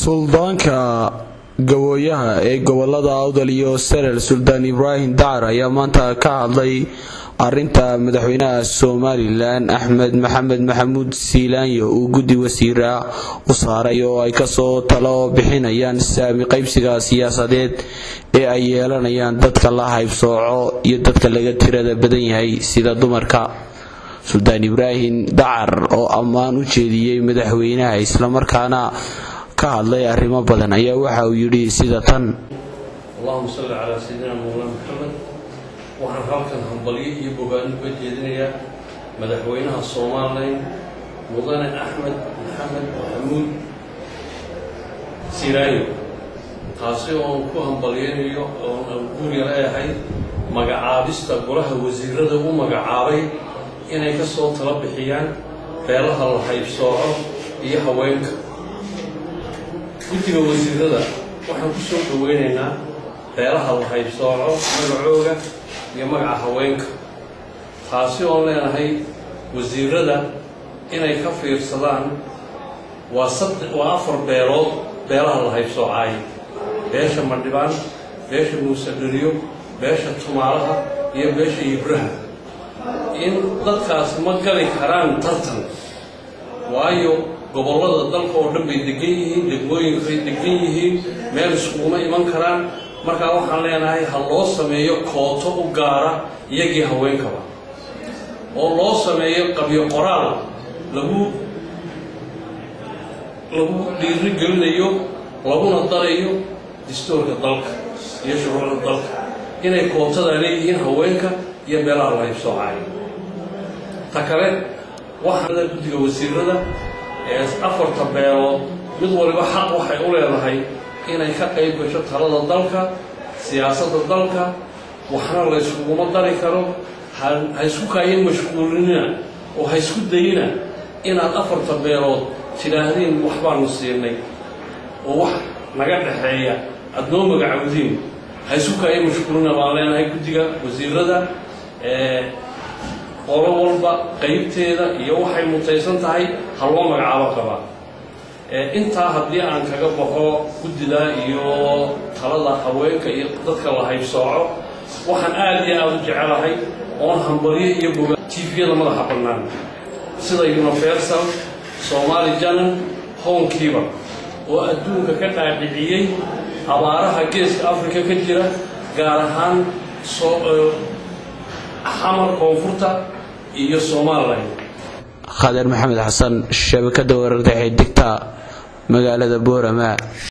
suldaanka gabooyaha ee gobolada awdal iyo Sare suldaan ibraahim dacar ayaa maanta ka hadlay arinta madaxweynaha Soomaaliland Axmed Maxamed Maxamuud Siilaanyo uu guddi wasiira u saaray oo ay ka soo talo bixinayaan saami qaybsiga siyaasadeed ee ay yeelanayaan dadka la hayb sooco iyo dadka laga tirada badan yahay sida dumarka. suldaan ibraahim dacar oo ammaan u jeediyay madaxweynaha isla markaana ka hadlay arrimo badan ayaa waxa uu yiri sida tan: Allahumma salli ala sayyidina Muhammad. waxaan halkan hambalyo iyo bogaano uga jeedinayaa madaxweynaha Soomaaliland mudane Axmed Maxamed Maxamuud Siilaanyo, taasi oo ku hambalyeynayo oo guuriga leeyahay magacaabista golaha wasiirada uu magacaabay inay ka soo talo bixiyaan beelaha la hayb sooco iyo haweenka. guddiga wasiirada waxaan ku soo dhaweynaynaa beelaha la hayb sooco magacooga iyo magaca haweenka, taasi oo leenahay wasiirada inay ka fiirsadaan waa 4 beelood beelaha la hayb soocay: beesha Madhibaan, beesha Muuse Dhariyo, beesha Tumaalaha iyo beesha Ibraahim. in dadkaas ma gali karaan tartan, waayo gobolada dalka oo dhan bay degan yihiin, degmooyinka ay degan yihiin, meel iskuma iman karaan. markaa waxaan leenahay ha loo sameeyo kooto u gaara iyagii haweenkaba, oo loo sameeyo qabyo qoraal lagu dhiirigelinayo laguna darayo dastuurka dalka iyo shuruucda dalka inay kootada leeyihiin haweenka iyo beelaha la hayb soocay. ta kale waxaa guddiga wasiirada ee 4 beelood mid waliba xaq waxay u leedahay inay ka qayb gasho talada dalka, siyaasadda dalka. waxna la iskuguma dari karo. ha isku kaayeen mashquulina oo ha isku dayina inaad 4 beelood tidhaahdeen waxbaanu siinay oo wax naga dhexeeya aad noo magacawdiin. ha isku kaayeen mashquulina baan leenahay guddiga wasiirada qolo walba qaybteeda iyo waxay mutaysan tahay ha loo magacaabo qabaa. intaa haddii aan kaga baxo guddida iyo talada haweenka iyo dadka la hayb sooco, waxaan aad iyo aad u jecelahay oon hambalyo iyo boga TV-yada madaxa bannaan sida Universal, Somali Channel, Hoonkiiba oo adduunka ka dhaadhiciyey abaaraha geeska Afrika ka jira, gaar ahaan xamar koonfurta iyo Soomaaliland. Khadar Maxamed Xasan, shabakada wararka ee dadka magaalada Boorama.